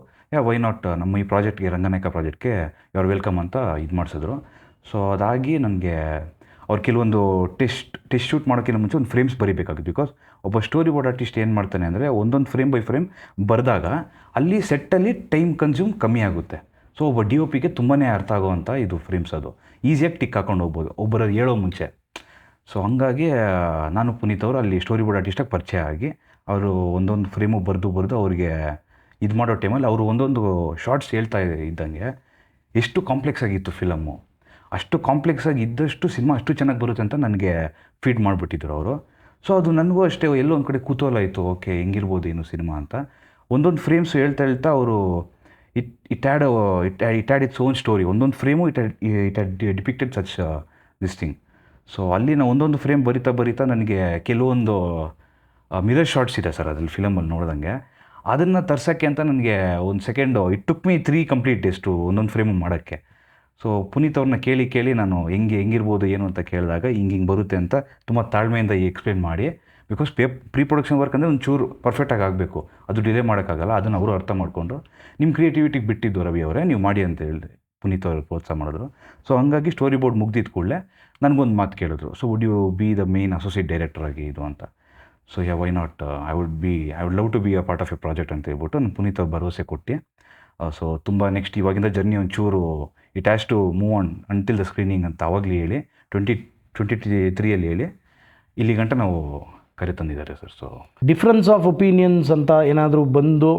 ವೈ ನಾಟ್, ನಮ್ಮ ಈ ಪ್ರಾಜೆಕ್ಟ್ಗೆ, ರಂಗನಾಯಕ ಪ್ರಾಜೆಕ್ಟ್ಗೆ ಯು ಆರ್ ವೆಲ್ಕಮ್ ಅಂತ ಇದು ಮಾಡಿಸಿದ್ರು. ಸೊ ಅದಾಗಿ ನನಗೆ ಅವ್ರು ಕೆಲವೊಂದು ಟೆಸ್ಟ್ ಶೂಟ್ ಮಾಡೋಕ್ಕಿಂತ ಮುಂಚೆ ಒಂದು ಫ್ರೇಮ್ಸ್ ಬರೀಬೇಕಾಗಿತ್ತು. ಬಿಕಾಸ್ ಒಬ್ಬ ಸ್ಟೋರಿ ಬೋರ್ಡ್ ಆರ್ಟಿಸ್ಟ್ ಏನು ಮಾಡ್ತಾನೆ ಅಂದರೆ, ಒಂದೊಂದು ಫ್ರೇಮ್ ಬೈ ಫ್ರೇಮ್ ಬರೆದಾಗ ಅಲ್ಲಿ ಸೆಟ್ಟಲ್ಲಿ ಟೈಮ್ ಕನ್ಸ್ಯೂಮ್ ಕಮ್ಮಿ ಆಗುತ್ತೆ. ಸೊ ಒಬ್ಬ DOPಗೆ ತುಂಬಾ ಅರ್ಥ ಆಗೋವಂಥ ಇದು ಫ್ರೇಮ್ಸ್, ಅದು ಈಸಿಯಾಗಿ ಟಿಕ್ ಹಾಕೊಂಡು ಹೋಗ್ಬೋದು ಒಬ್ಬರು ಹೇಳೋ ಮುಂಚೆ. ಸೊ ಹಂಗಾಗಿ ನಾನು ಪುನೀತ್ ಅವರು ಅಲ್ಲಿ ಸ್ಟೋರಿ ಬೋರ್ಡ್ ಆರ್ಟಿಸ್ಟಾಗಿ ಪರಿಚಯ ಆಗಿ, ಅವರು ಒಂದೊಂದು ಫ್ರೇಮು ಬರೆದು ಅವ್ರಿಗೆ ಇದು ಮಾಡೋ ಟೈಮಲ್ಲಿ ಅವರು ಒಂದೊಂದು ಶಾರ್ಟ್ಸ್ ಹೇಳ್ತಾ ಇದ್ದಂಗೆ ಎಷ್ಟು ಕಾಂಪ್ಲೆಕ್ಸ್ ಆಗಿತ್ತು ಫಿಲಮ್ಮು. ಅಷ್ಟು ಕಾಂಪ್ಲೆಕ್ಸ್ ಆಗಿ ಇದ್ದಷ್ಟು ಸಿನಿಮಾ ಅಷ್ಟು ಚೆನ್ನಾಗಿ ಬರುತ್ತೆ ಅಂತ ನನಗೆ ಫೀಡ್ ಮಾಡಿಬಿಟ್ಟಿದ್ರು ಅವರು. ಸೊ ಅದು ನನಗೂ ಅಷ್ಟೇ ಎಲ್ಲೋ ಒಂದು ಕಡೆ ಕುತೂಹಲ ಆಯಿತು, ಓಕೆ ಹೆಂಗಿರ್ಬೋದು ಏನು ಸಿನಿಮಾ ಅಂತ. ಒಂದೊಂದು ಫ್ರೇಮ್ಸ್ ಹೇಳ್ತಾ ಅವರು it had its own story. ಒಂದೊಂದು frame it had depicted such this thing. So ಅಲ್ಲಿ ನಾವು ಒಂದೊಂದು ಫ್ರೇಮ್ ಬರಿತಾ ನನಗೆ ಕೆಲವೊಂದು ಮಿರರ್ ಶಾರ್ಟ್ಸ್ ಇದೆ ಸರ್ ಅದ್ರಲ್ಲಿ ಫಿಲಮಲ್ಲಿ ನೋಡ್ದಂಗೆ. ಅದನ್ನು ತರ್ಸೋಕ್ಕೆ ಅಂತ ನನಗೆ ಒಂದು second it took me 3 complete ಡೇಸ್ಟು ಒಂದೊಂದು ಫ್ರೇಮು ಮಾಡೋಕ್ಕೆ. ಸೊ ಪುನೀತ್ ಅವ್ರನ್ನ ಕೇಳಿ ನಾನು ಹೆಂಗಿರ್ಬೋದು ಏನು ಅಂತ ಕೇಳಿದಾಗ ಹಿಂಗೆ ಬರುತ್ತೆ ಅಂತ ತುಂಬ ತಾಳ್ಮೆಯಿಂದ ಎಕ್ಸ್ಪ್ಲೇನ್ ಮಾಡಿ, ಬಿಕಾಸ್ ಪ್ರೀ ಪ್ರೊಡಕ್ಷನ್ ವರ್ಕ್ ಅಂದರೆ ಒಂಚೂರು ಪರ್ಫೆಕ್ಟಾಗಿ ಆಗಬೇಕು, ಅದು ಡಿಲೇ ಮಾಡೋಕ್ಕಾಗಲ್ಲ. ಅದನ್ನು ಅವರು ಅರ್ಥ ಮಾಡಿಕೊಂಡು ನಿಮ್ಮ ಕ್ರಿಯೇಟಿವಿಟಿಗೆ ಬಿಟ್ಟಿದ್ದು ರವಿ ಅವರೇ, ನೀವು ಮಾಡಿ ಅಂತ ಹೇಳಿದೆ ಪುನೀತ್ ಅವರು ಪ್ರೋತ್ಸಾಹ ಮಾಡಿದ್ರು. ಸೊ ಹಂಗಾಗಿ ಸ್ಟೋರಿ ಬೋರ್ಡ್ ಮುಗ್ದಿದ್ದ ಕೂಡಲೇ ನನಗೊಂದು ಮಾತು ಕೇಳಿದ್ರು, so would you be the main associate director ಆಗಿ ಇದು ಅಂತ. So why not, I would love to be a part of a project ಅಂತ ಹೇಳ್ಬಿಟ್ಟು ನಾನು ಪುನೀತ್ ಅವ್ರು ಭರವಸೆ ಕೊಟ್ಟು, ಸೊ ತುಂಬ ನೆಕ್ಸ್ಟ್ ಇವಾಗಿಂದ ಜರ್ನಿ ಒಂಚೂರು it has to move on until the screening ಅಂತ ಆವಾಗಲೇ ಹೇಳಿ 2023 ಹೇಳಿ ಇಲ್ಲಿ ಗಂಟ ನಾವು ಕರೆ ತಂದಿದ್ದಾರೆ sir. So difference of opinions ಅಂತ ಏನಾದರೂ ಬಂದು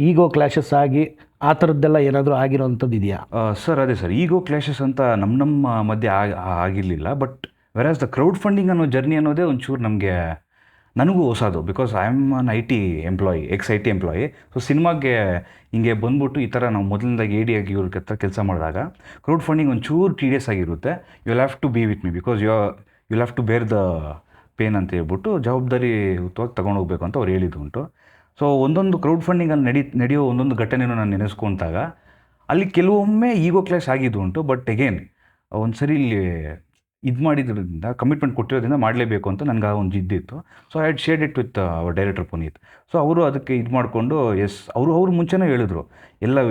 ಈಗೋ ಕ್ಲಾಶಸ್ ಆಗಿ ಆ ಥರದ್ದೆಲ್ಲ ಏನಾದರೂ ಆಗಿರೋವಂಥದ್ದು ಇದೆಯಾ? ಸರ್ ಅದೇ ಸರ್, ಈಗೋ ಕ್ಲಾಶಸ್ ಅಂತ ನಮ್ಮ ಮಧ್ಯೆ ಆಗಿರಲಿಲ್ಲ. ಬಟ್ ವೆರಾಸ್ ದ ಕ್ರೌಡ್ ಫಂಡಿಂಗ್ ಅನ್ನೋ ಜರ್ನಿ ಅನ್ನೋದೇ ಒಂಚೂರು ನಮಗೆ ನನಗೂ ಹೊಸದು, because I am an I T employee, X I T employee. So ಸಿನಿಮಾಗೆ ಹಿಂಗೆ ಬಂದ್ಬಿಟ್ಟು ಈ ಥರ ನಾವು ಮೊದಲಿಂದಾಗಿ ಎ ಡಿ ಆಗಿ ಇವ್ರ ಹತ್ರ ಕೆಲಸ ಮಾಡಿದಾಗ ಕ್ರೌಡ್ ಫಂಡಿಂಗ್ ಒಂಚೂರು ಟೀಡಿಯಸ್ ಆಗಿರುತ್ತೆ. You will have to be with me because you will have to bear the pain ಅಂತ ಹೇಳ್ಬಿಟ್ಟು ಜವಾಬ್ದಾರಿಯುತವಾಗಿ ತೊಗೊಂಡೋಗ್ಬೇಕು ಅಂತ ಅವ್ರು ಹೇಳಿದ್ದು ಉಂಟು. ಸೊ ಒಂದೊಂದು ಕ್ರೌಡ್ ಫಂಡಿಂಗಲ್ಲಿ ನಡೆಯೋ ಒಂದೊಂದು ಘಟನೆಯನ್ನು ನಾನು ನೆನೆಸ್ಕೊಂತಾಗ ಅಲ್ಲಿ ಕೆಲವೊಮ್ಮೆ ಈಗೋ ಕ್ಲಾಶ್ ಆಗಿದ್ದು ಉಂಟು. ಬಟ್ ಅಗೇನ್ ಒಂದು ಸರಿ ಇಲ್ಲಿ ಇದು ಮಾಡಿದ್ರಿಂದ, ಕಮಿಟ್ಮೆಂಟ್ ಕೊಟ್ಟಿರೋದ್ರಿಂದ ಮಾಡಲೇಬೇಕು ಅಂತ ನನಗೆ ಆ ಒಂದು ಜಿದ್ದಿತ್ತು. So I had shared it with our director Puneeth. So ಅವರು ಅದಕ್ಕೆ ಇದು ಮಾಡಿಕೊಂಡು ಅವರು ಮುಂಚೆನೇ ಹೇಳಿದ್ರು, ಎಲ್ಲ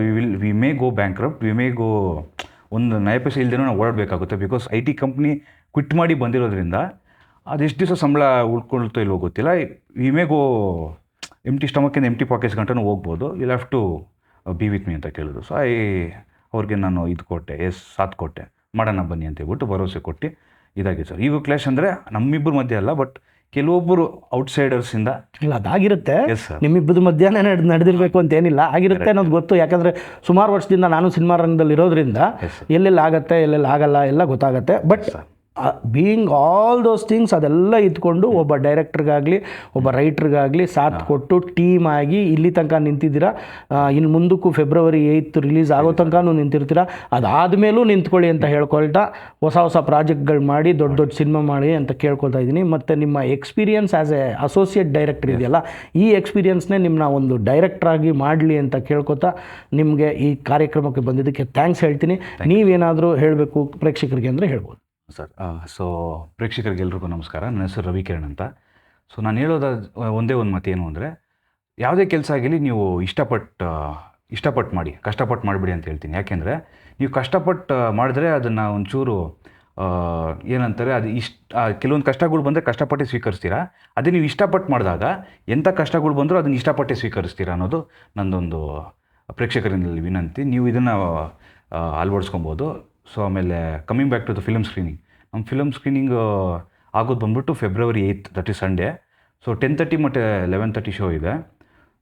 we may go bankrupt, we may go, ಒಂದು ನಯ ಪೈಸೆ ಇಲ್ದೇನೋ ನಾವು ಓಡಾಡಬೇಕಾಗುತ್ತೆ. Because IT company quit ಮಾಡಿ ಬಂದಿರೋದ್ರಿಂದ ಅದೆಷ್ಟು ದಿವಸ ಸಂಬಳ ಉಳ್ಕೊಳ್ತೋ ಇಲ್ವೋ ಗೊತ್ತಿಲ್ಲ. ವಿ ಮೇ ಗೋ ಎಂಟಿ ಸ್ಟಮಕ್ಕಿಂದ ಎಂಟಿ ಪಾಕೆಟ್ಸ್ ಗಂಟನೂ ಹೋಗ್ಬೋದು, will have to be with me ಅಂತ ಕೇಳಿದ್ರು. ಸೊ ಅವ್ರಿಗೆ ನಾನು ಇದು ಕೊಟ್ಟೆ, ಸಾಥ್ ಕೊಟ್ಟೆ, ಮಾಡೋಣ ಬನ್ನಿ ಅಂತ ಹೇಳ್ಬಿಟ್ಟು ಭರವಸೆ ಕೊಟ್ಟು ಇದಾಗಿದೆ ಸರ್. ಈಗ ಕ್ಲಾಶ್ ಅಂದರೆ ನಮ್ಮಿಬ್ಬರ ಮಧ್ಯೆ ಅಲ್ಲ, ಬಟ್ ಕೆಲವೊಬ್ಬರು ಔಟ್ಸೈಡರ್ಸಿಂದ. ಇಲ್ಲ, ಅದಾಗಿರುತ್ತೆ. Yes sir. ನಿಮ್ಮಿಬ್ಬರ ಮಧ್ಯಾಹ್ನ ನಡೆದಿರಬೇಕು ಅಂತ ಏನಿಲ್ಲ, ಆಗಿರುತ್ತೆ ಅನ್ನೋದು ಗೊತ್ತು. ಯಾಕಂದರೆ ಸುಮಾರು ವರ್ಷದಿಂದ ನಾನು ಸಿನಿಮಾ ರಂಗದಲ್ಲಿ ಇರೋದ್ರಿಂದ ಎಲ್ಲೆಲ್ಲಿ ಆಗತ್ತೆ ಎಲ್ಲೆಲ್ಲಿ ಆಗಲ್ಲ ಎಲ್ಲ ಗೊತ್ತಾಗತ್ತೆ. But being all those things ಅದೆಲ್ಲ ಇದ್ಕೊಂಡು ಒಬ್ಬ ಡೈರೆಕ್ಟ್ರಿಗಾಗಲಿ ಒಬ್ಬ ರೈಟ್ರಿಗಾಗಲಿ ಸಾಥ್ ಕೊಟ್ಟು ಟೀಮ್ ಆಗಿ ಇಲ್ಲಿ ತನಕ ನಿಂತಿದ್ದೀರಾ. ಇನ್ನು ಮುಂದಕ್ಕೂ ಫೆಬ್ರವರಿ 8 ರಿಲೀಸ್ ಆಗೋ ತನಕನೂ ನಿಂತಿರ್ತೀರಾ. ಅದಾದಮೇಲೂ ನಿಂತ್ಕೊಳ್ಳಿ ಅಂತ ಹೇಳ್ಕೊಳ್ತಾ ಹೊಸ ಪ್ರಾಜೆಕ್ಟ್ಗಳು ಮಾಡಿ ದೊಡ್ಡ ಸಿನಿಮಾ ಮಾಡಿ ಅಂತ ಕೇಳ್ಕೊಳ್ತಾ ಇದ್ದೀನಿ. ಮತ್ತು ನಿಮ್ಮ experience as A associate director ಇದೆಯಲ್ಲ, ಈ ಎಕ್ಸ್ಪೀರಿಯನ್ಸ್ನೇ ನಿಮ್ಮನ್ನ ಒಂದು ಡೈರೆಕ್ಟ್ರಾಗಿ ಮಾಡಲಿ ಅಂತ ಕೇಳ್ಕೊತಾ ನಿಮಗೆ ಈ ಕಾರ್ಯಕ್ರಮಕ್ಕೆ ಬಂದಿದ್ದಕ್ಕೆ ಥ್ಯಾಂಕ್ಸ್ ಹೇಳ್ತೀನಿ. ನೀವೇನಾದರೂ ಹೇಳಬೇಕು ಪ್ರೇಕ್ಷಕರಿಗೆ ಅಂದರೆ ಹೇಳ್ಬೋದು ಸರ್. ಸೊ ಪ್ರೇಕ್ಷಕರಿಗೆಲ್ರಿಗೂ ನಮಸ್ಕಾರ. ನನ್ನ ಹೆಸರು ರವಿಕಿರಣ್ ಅಂತ. ಸೊ ನಾನು ಹೇಳೋದು ಒಂದೇ ಒಂದು ಮಾತು ಏನು ಅಂದರೆ, ಯಾವುದೇ ಕೆಲಸ ಆಗಿರಲಿ ನೀವು ಇಷ್ಟಪಟ್ಟು ಮಾಡಿ, ಕಷ್ಟಪಟ್ಟು ಮಾಡಿಬಿಡಿ ಅಂತ ಹೇಳ್ತೀನಿ. ಯಾಕೆಂದರೆ ನೀವು ಕಷ್ಟಪಟ್ಟು ಮಾಡಿದ್ರೆ ಅದನ್ನು ಒಂಚೂರು ಏನಂತಾರೆ, ಅದು ಕೆಲವೊಂದು ಕಷ್ಟಗಳು ಬಂದರೆ ಕಷ್ಟಪಟ್ಟೆ ಸ್ವೀಕರಿಸ್ತೀರಾ. ಅದೇ ನೀವು ಇಷ್ಟಪಟ್ಟು ಮಾಡಿದಾಗ ಎಂಥ ಕಷ್ಟಗಳು ಬಂದರೂ ಅದನ್ನು ಇಷ್ಟಪಟ್ಟೆ ಸ್ವೀಕರಿಸ್ತೀರಾ ಅನ್ನೋದು ನನ್ನದೊಂದು ಪ್ರೇಕ್ಷಕರಲ್ಲಿ ವಿನಂತಿ. ನೀವು ಇದನ್ನು ಅಳವಡಿಸ್ಕೊಬೋದು. ಸೊ ಆಮೇಲೆ coming back to the film screening, ನಮ್ಮ ಫಿಲಮ್ ಸ್ಕ್ರೀನಿಂಗ್ ಆಗೋದು ಬಂದ್ಬಿಟ್ಟು February 8, that is Sunday. So 10:30 ಮತ್ತು 11:30 ಶೋ ಇದೆ.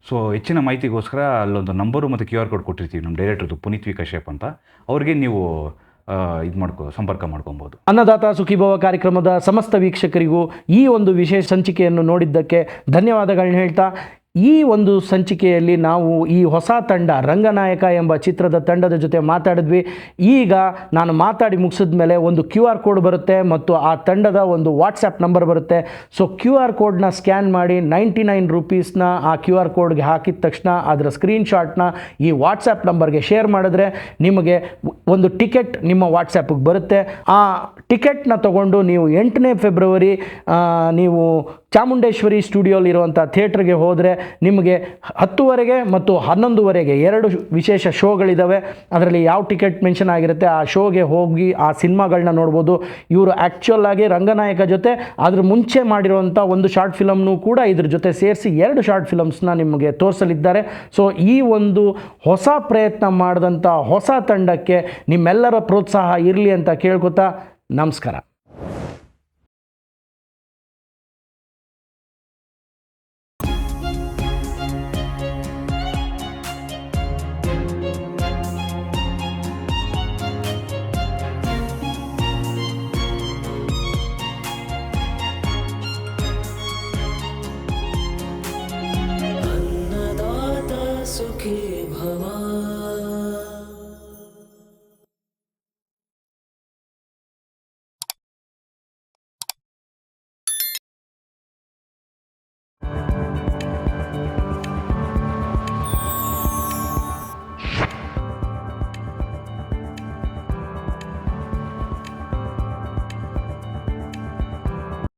ಸೊ ಹೆಚ್ಚಿನ ಮಾಹಿತಿಗೋಸ್ಕರ ಅಲ್ಲೊಂದು ನಂಬರು ಮತ್ತು QR ಕೋಡ್ ಕೊಟ್ಟಿರ್ತೀವಿ ನಮ್ಮ ಡೈರೆಕ್ಟರ್ದು ಪುನೀತ್ ವಿ ಕಶ್ಯಪ್ ಅಂತ. ಅವ್ರಿಗೆ ನೀವು ಸಂಪರ್ಕ ಮಾಡ್ಕೊಬೋದು. ಅನ್ನದಾತ ಸುಖೀಭವ ಕಾರ್ಯಕ್ರಮದ ಸಮಸ್ತ ವೀಕ್ಷಕರಿಗೂ ಈ ಒಂದು ವಿಶೇಷ ಸಂಚಿಕೆಯನ್ನು ನೋಡಿದ್ದಕ್ಕೆ ಧನ್ಯವಾದಗಳನ್ನ ಹೇಳ್ತಾ, ಈ ಒಂದು ಸಂಚಿಕೆಯಲ್ಲಿ ನಾವು ಈ ಹೊಸ ತಂಡ ರಂಗನಾಯಕ ಎಂಬ ಚಿತ್ರದ ತಂಡದ ಜೊತೆ ಮಾತಾಡಿದ್ವಿ. ಈಗ ನಾನು ಮಾತಾಡಿ ಮುಗಿಸಿದ ಮೇಲೆ ಒಂದು QR ಕೋಡ್ ಬರುತ್ತೆ ಮತ್ತು ಆ ತಂಡದ ಒಂದು ವಾಟ್ಸಪ್ ನಂಬರ್ ಬರುತ್ತೆ. ಸೊ QR ಕೋಡ್ನ ಸ್ಕ್ಯಾನ್ ಮಾಡಿ 99 ರೂಪೀಸ್ನ ಆ QR ಕೋಡ್ಗೆ ಹಾಕಿದ ತಕ್ಷಣ ಅದರ ಸ್ಕ್ರೀನ್ಶಾಟ್ನ ಈ ವಾಟ್ಸಪ್ ನಂಬರ್ಗೆ ಶೇರ್ ಮಾಡಿದ್ರೆ ನಿಮಗೆ ಒಂದು ಟಿಕೆಟ್ ನಿಮ್ಮ ವಾಟ್ಸಪ್ಗೆ ಬರುತ್ತೆ. ಆ ಟಿಕೆಟ್ನ ತಗೊಂಡು ನೀವು 8ನೇ ಫೆಬ್ರವರಿ ನೀವು ಚಾಮುಂಡೇಶ್ವರಿ ಸ್ಟುಡಿಯೋಲಿರುವಂಥ ಥಿಯೇಟ್ರಿಗೆ ಹೋದರೆ ನಿಮಗೆ 10:00 ಮತ್ತು 11:00 2 ವಿಶೇಷ ಶೋಗಳಿದ್ದಾವೆ. ಅದರಲ್ಲಿ ಯಾವ ಟಿಕೆಟ್ ಮೆನ್ಷನ್ ಆಗಿರುತ್ತೆ ಆ ಶೋಗೆ ಹೋಗಿ ಆ ಸಿನಿಮಾಗಳನ್ನ ನೋಡ್ಬೋದು. ಇವರು ಆ್ಯಕ್ಚುಯಲ್ ಆಗಿ ರಂಗನಾಯಕ ಜೊತೆ ಅದ್ರ ಮುಂಚೆ ಮಾಡಿರುವಂಥ ಒಂದು ಶಾರ್ಟ್ ಫಿಲಮ್ನೂ ಕೂಡ ಇದ್ರ ಜೊತೆ ಸೇರಿಸಿ 2 ಶಾರ್ಟ್ ಫಿಲಮ್ಸ್ನ ನಿಮಗೆ ತೋರಿಸಲಿದ್ದಾರೆ. ಸೊ ಈ ಒಂದು ಹೊಸ ಪ್ರಯತ್ನ ಮಾಡಿದಂಥ ಹೊಸ ತಂಡಕ್ಕೆ ನಿಮ್ಮೆಲ್ಲರ ಪ್ರೋತ್ಸಾಹ ಇರಲಿ ಅಂತ ಕೇಳ್ಕೊತಾ ನಮಸ್ಕಾರ.